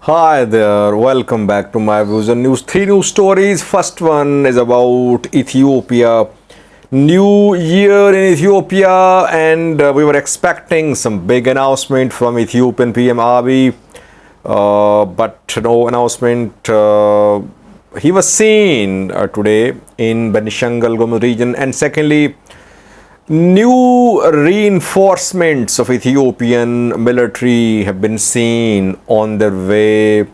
Hi there, welcome back to my views on news. Three news stories. First one is about Ethiopia. New year in Ethiopia, and we were expecting some big announcement from Ethiopian PM Abiy, but no announcement. He was seen today in Benishangal Gumuz region, and secondly, new reinforcements of Ethiopian military have been seen on their way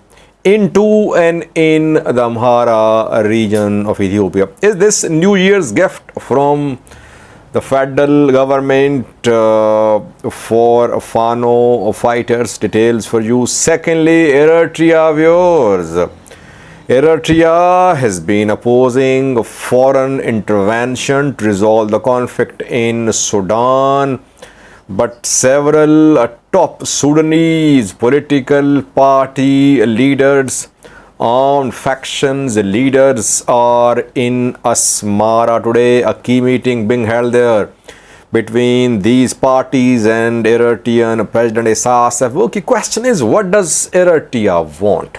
into and in the Amhara region of Ethiopia. Is this New Year's gift from the federal government for Fano fighters? Details for you. Secondly, Eritrea viewers. Eritrea has been opposing foreign intervention to resolve the conflict in Sudan, but several top Sudanese political party leaders, armed factions leaders are in Asmara today. A key meeting being held there between these parties and Eritrean President Isaias Afwerki. Question is, what does Eritrea want?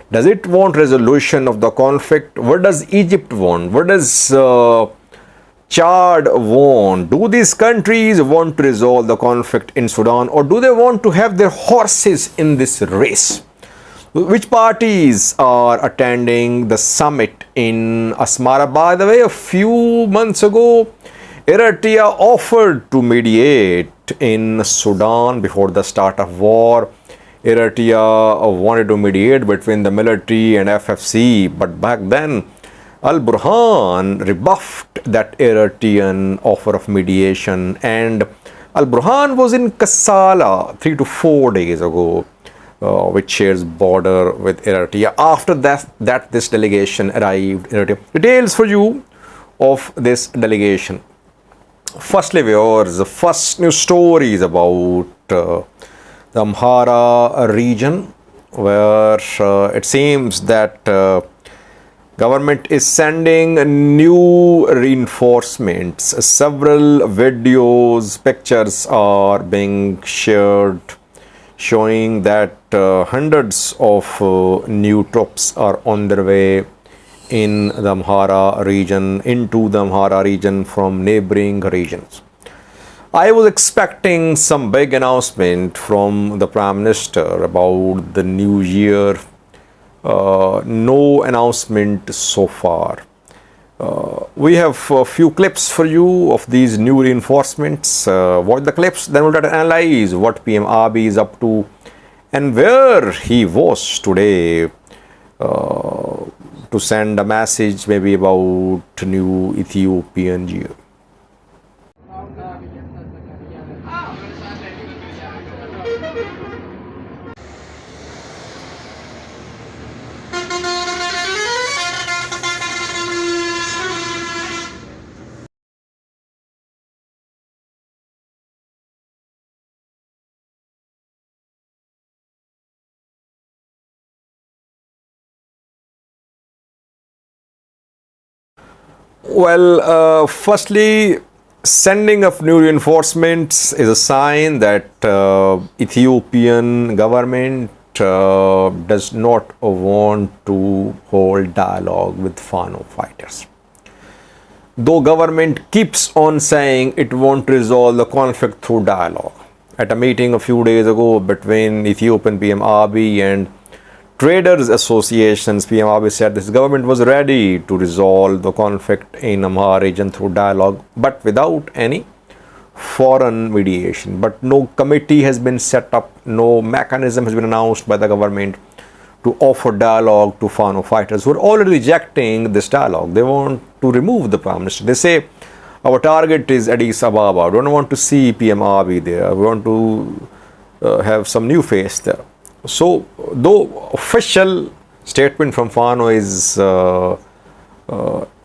Does it want resolution of the conflict? What does Egypt want? What does Chad want? Do these countries want to resolve the conflict in Sudan, or do they want to have their horses in this race? Which parties are attending the summit in Asmara? By the way, a few months ago, Eritrea offered to mediate in Sudan before the start of war. Eritrea wanted to mediate between the military and FFC, but back then Al-Burhan rebuffed that Eritrean offer of mediation, and Al-Burhan was in Kassala 3 to 4 days ago, which shares border with Eritrea. After that this delegation arrived in Eritrea. Details for you of this delegation. Firstly, viewers, the first news story is about the Amhara region, where it seems that government is sending new reinforcements. Several videos, pictures are being shared showing that hundreds of new troops are on their way in the Amhara region, into the Amhara region from neighboring regions. I was expecting some big announcement from the Prime Minister about the new year. No announcement so far. We have a few clips for you of these new reinforcements. Watch the clips, then we'll try to analyze what PM Abiy is up to and where he was today to send a message maybe about new Ethiopian year. Well, firstly, sending of new reinforcements is a sign that Ethiopian government does not want to hold dialogue with Fano fighters. Though government keeps on saying it won't resolve the conflict through dialogue. At a meeting a few days ago between Ethiopian PM Abiy and Traders Associations, PM Abiy said this government was ready to resolve the conflict in Amhara region through dialogue, but without any foreign mediation. But no committee has been set up, no mechanism has been announced by the government to offer dialogue to Fano fighters who are already rejecting this dialogue. They want to remove the Prime Minister. They say, our target is Addis Ababa. We don't want to see PM Abiy there. We want to have some new face there. So, though official statement from Fano is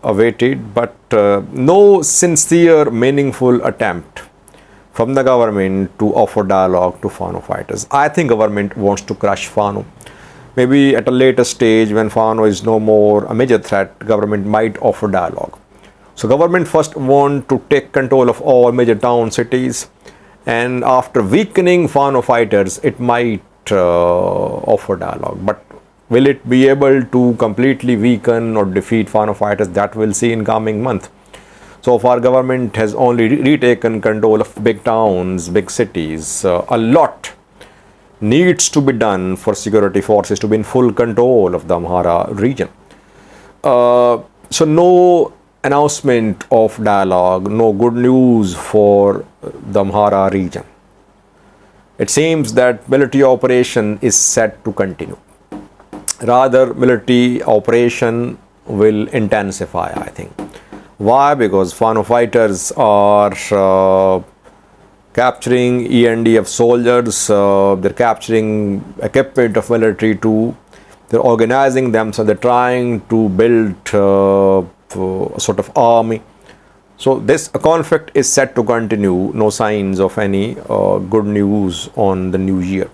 awaited, but no sincere, meaningful attempt from the government to offer dialogue to Fano fighters. I think government wants to crush Fano. Maybe at a later stage, when Fano is no more a major threat, government might offer dialogue. So, government first want to take control of all major town cities, and after weakening Fano fighters, it might offer dialogue. But will it be able to completely weaken or defeat Fano fighters? That we'll see in coming month. So far, government has only retaken control of big towns, big cities. A lot needs to be done for security forces to be in full control of the Amhara region. So no announcement of dialogue, no good news for the Amhara region. It seems that military operation is set to continue. Rather, military operation will intensify, I think. Why? Because Fano fighters are capturing ENDF soldiers, they're capturing equipment of military too, they're organizing them, so they're trying to build a sort of army. So this conflict is set to continue, no signs of any good news on the new year.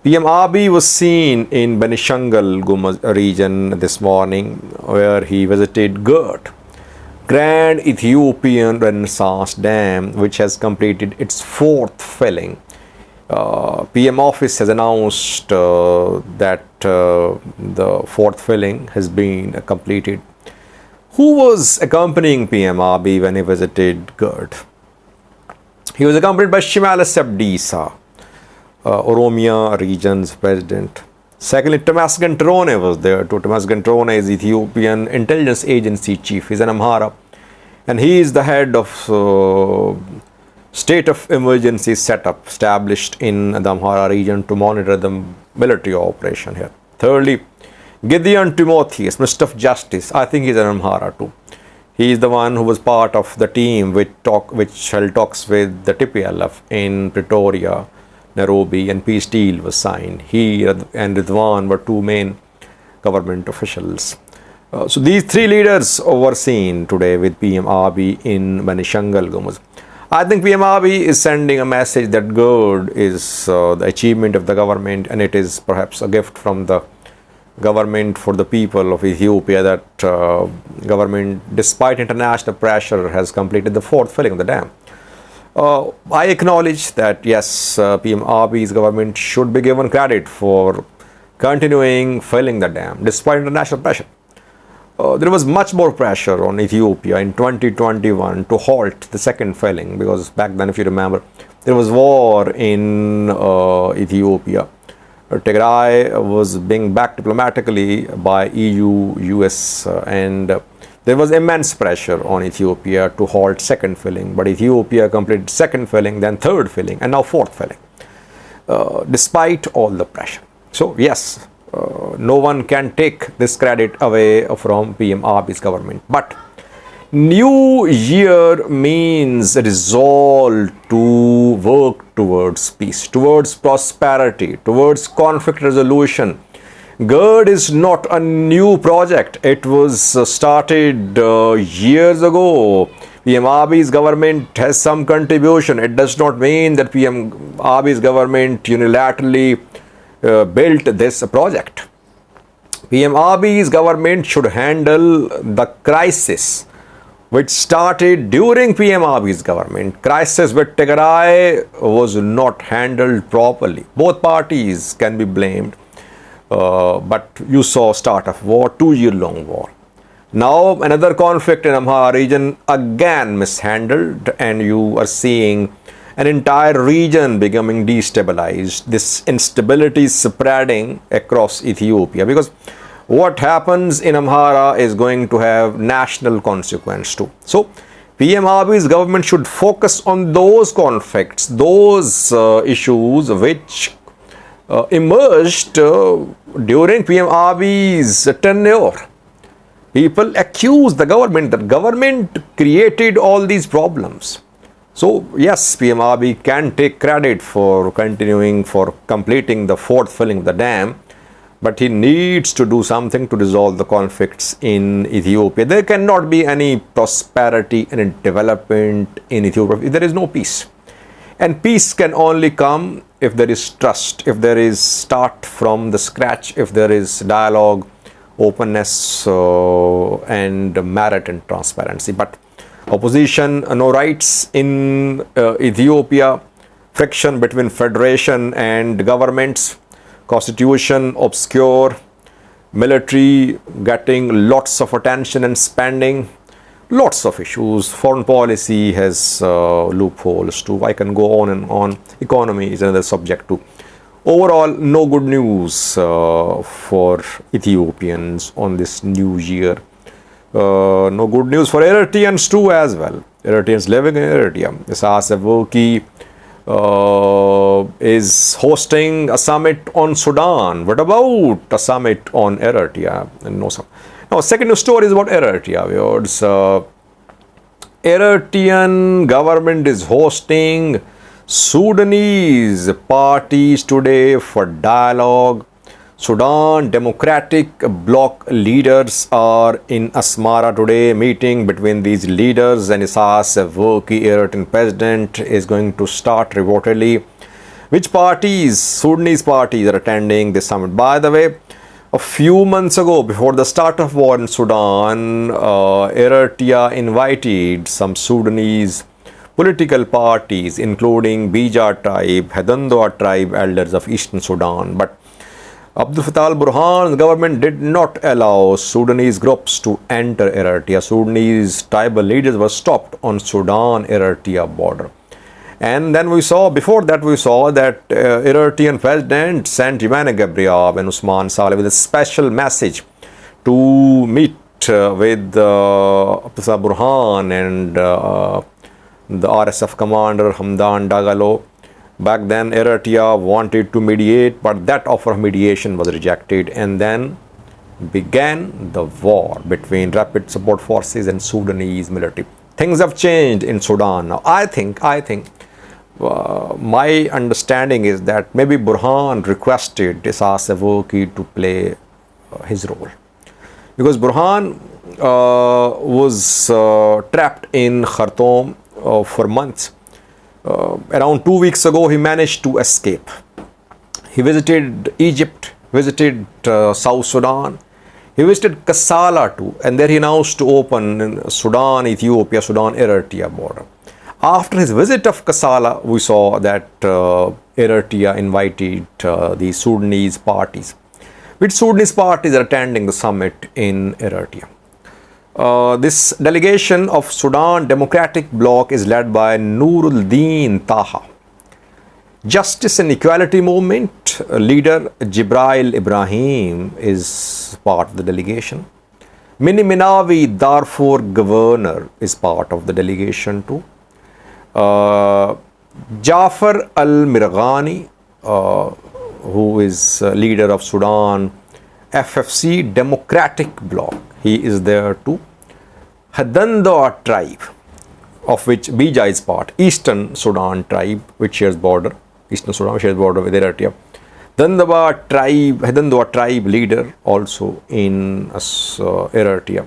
PM Abiy was seen in Benishangul Gumuz region this morning, where he visited GERD, Grand Ethiopian Renaissance Dam, which has completed its 4th filling. PM office has announced that the 4th filling has been completed. Who was accompanying PM Abiy when he visited GERD? He was accompanied by Shimalis Abdisa, Oromia region's president. Secondly, Thomas Gantrone was there too. Thomas Gantrone is Ethiopian intelligence agency chief. He's an Amhara. And he is the head of state of emergency setup established in the Amhara region to monitor the military operation here. Thirdly, Gideon Timotheus, Minister of Justice. I think he's an Amhara too. He is the one who was part of the team which held talks with the TPLF in Pretoria, Nairobi, and peace deal was signed. He and Ridwan were two main government officials. So these three leaders were seen today with PM Abiy in Benishangul Gumuz. I think PM Abiy is sending a message that GERD is the achievement of the government, and it is perhaps a gift from the government for the people of Ethiopia, that government, despite international pressure, has completed the 4th filling of the dam. I acknowledge that yes, PM Abiy's government should be given credit for continuing filling the dam despite international pressure. There was much more pressure on Ethiopia in 2021 to halt the 2nd filling, because back then, if you remember, there was war in Ethiopia. Tigray was being backed diplomatically by EU, US, and there was immense pressure on Ethiopia to halt 2nd filling, but Ethiopia completed 2nd filling, then 3rd filling, and now 4th filling, despite all the pressure. So yes, no one can take this credit away from PM Abiy's government. But new year means resolve to work towards peace, towards prosperity, towards conflict resolution. GERD is not a new project. It was started years ago. PM Abiy's government has some contribution. It does not mean that PM Abiy's government unilaterally built this project. PM Abiy's government should handle the crisis which started during PM Abiy's government. Crisis with Tigray was not handled properly. Both parties can be blamed, but you saw start of war, 2-year-long war. Now another conflict in Amhara region, again mishandled, and you are seeing an entire region becoming destabilized. This instability is spreading across Ethiopia, because what happens in Amhara is going to have national consequence too. So PM Abiy's government should focus on those conflicts, those issues which emerged during PM Abiy's tenure. People accuse the government that government created all these problems. So yes, PM Abiy can take credit for continuing, for completing the 4th filling of the dam, but he needs to do something to resolve the conflicts in Ethiopia. There cannot be any prosperity and development in Ethiopia if there is no peace. And peace can only come if there is trust, if there is start from the scratch, if there is dialogue, openness, and merit and transparency. But opposition, no rights in Ethiopia. friction between federation and governments, constitution obscure, military getting lots of attention and spending, lots of issues. Foreign policy has loopholes too. I can go on and on. Economy is another subject too. Overall, no good news for Ethiopians on this new year. No good news for Eritreans too as well. Eritreans living in Eritrea. Isaias Afwerki is hosting a summit on Sudan. What about a summit on Eritrea? Now, second news story is about Eritrea. Eritrean government is hosting Sudanese parties today for dialogue. Sudan Democratic Bloc leaders are in Asmara today. Meeting between these leaders and Isaias Afwerki, Eritrean president, is going to start reportedly. Which parties, Sudanese parties, are attending this summit? By the way, a few months ago, before the start of war in Sudan, Eritrea invited some Sudanese political parties, including Bija tribe, Hadandoa tribe elders of Eastern Sudan. But Abdul Fattah al-Burhan's government did not allow Sudanese groups to enter Eritrea. Sudanese tribal leaders were stopped on Sudan-Eritrea border. And then before that we saw that Eritrean president sent Ivana Gabriel and Usman Saleh with a special message to meet with Abdul Fattah Burhan and the RSF commander Hamdan Dagalo. Back then, Eritrea wanted to mediate, but that offer of mediation was rejected, and then began the war between Rapid Support Forces and Sudanese military. Things have changed in Sudan now. I think my understanding is that maybe Burhan requested Isaias Afwerki to play his role, because Burhan was trapped in Khartoum for months. Around 2 weeks ago, he managed to escape. He visited Egypt, visited South Sudan. He visited Kassala too, and there he announced to open Sudan, Ethiopia, Sudan, Eritrea border. After his visit of Kassala, we saw that Eritrea invited the Sudanese parties. Which Sudanese parties are attending the summit in Eritrea? This delegation of Sudan Democratic Bloc is led by Nuruddin Taha. Justice and Equality Movement leader Jibril Ibrahim is part of the delegation. Mini Minawi Darfur governor is part of the delegation too. Jafar al-Mirghani, who is leader of Sudan FFC Democratic Bloc, he is there too. Hadandoa tribe, of which Bija is part, Eastern Sudan tribe, which shares border, Eastern Sudan shares border with Eritrea. Hadandoa tribe leader also in Eritrea.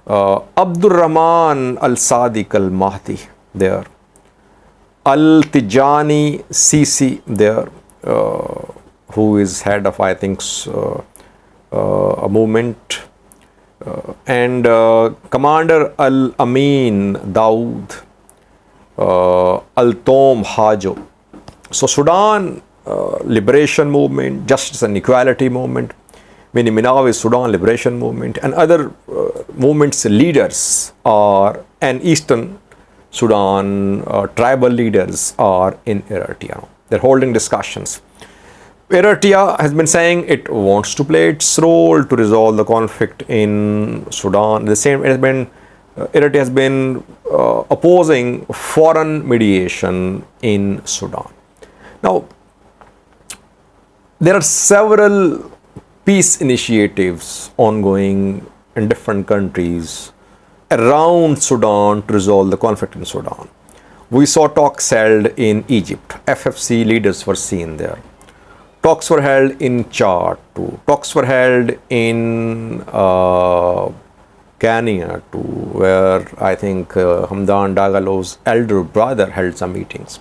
Abdul Rahman al-Sadiq al-Mahdi there. Al-Tijani Sisi there, who is head of, I think, a movement. And Commander Al-Amin Dawood, Al-Tom Hajo. So Sudan Liberation Movement, Justice and Equality Movement, Mini Minawi Sudan Liberation Movement, and other movements leaders are, and Eastern Sudan tribal leaders are in Eritrea. They're holding discussions. Eritrea has been saying it wants to play its role to resolve the conflict in Sudan. Eritrea has been opposing foreign mediation in Sudan. Now, there are several peace initiatives ongoing in different countries around Sudan to resolve the conflict in Sudan. We saw talks held in Egypt. FFC leaders were seen there. Talks were held in Chad too. Talks were held in Kenya too, where I think Hamdan Dagalo's elder brother held some meetings.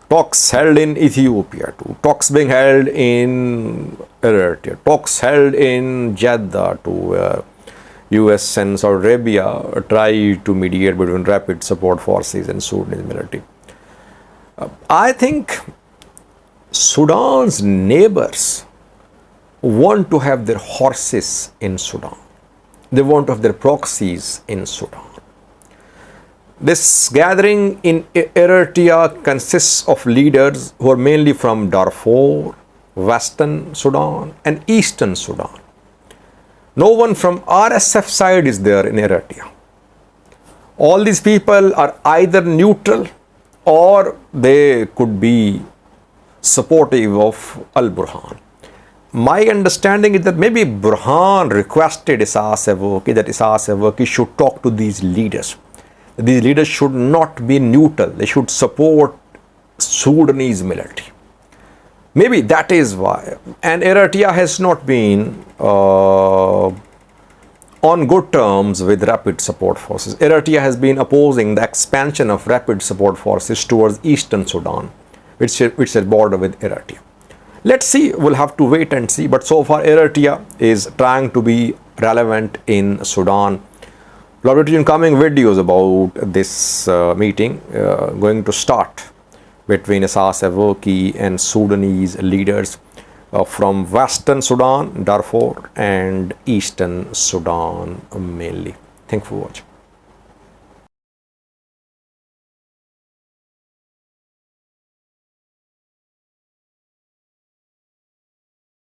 Talks held in Ethiopia too. Talks being held in Eritrea. Talks held in Jeddah too, where US and Saudi Arabia tried to mediate between Rapid Support Forces and Sudanese military. I think Sudan's neighbors want to have their horses in Sudan. They want to have their proxies in Sudan. This gathering in Eritrea consists of leaders who are mainly from Darfur, Western Sudan, and Eastern Sudan. No one from RSF side is there in Eritrea. All these people are either neutral or they could be supportive of Al-Burhan. My understanding is that maybe Burhan requested Isaias Afwerki that Isaias Afwerki should talk to these leaders. These leaders should not be neutral. They should support Sudanese military. Maybe that is why. And Eritrea has not been on good terms with Rapid Support Forces. Eritrea has been opposing the expansion of Rapid Support Forces towards Eastern Sudan, which is border with Eritrea. Let's see, we'll have to wait and see. But so far, Eritrea is trying to be relevant in Sudan. A lot of incoming videos about this meeting going to start between Isaias Afwerki and Sudanese leaders from Western Sudan, Darfur, and Eastern Sudan mainly. Thanks for watching.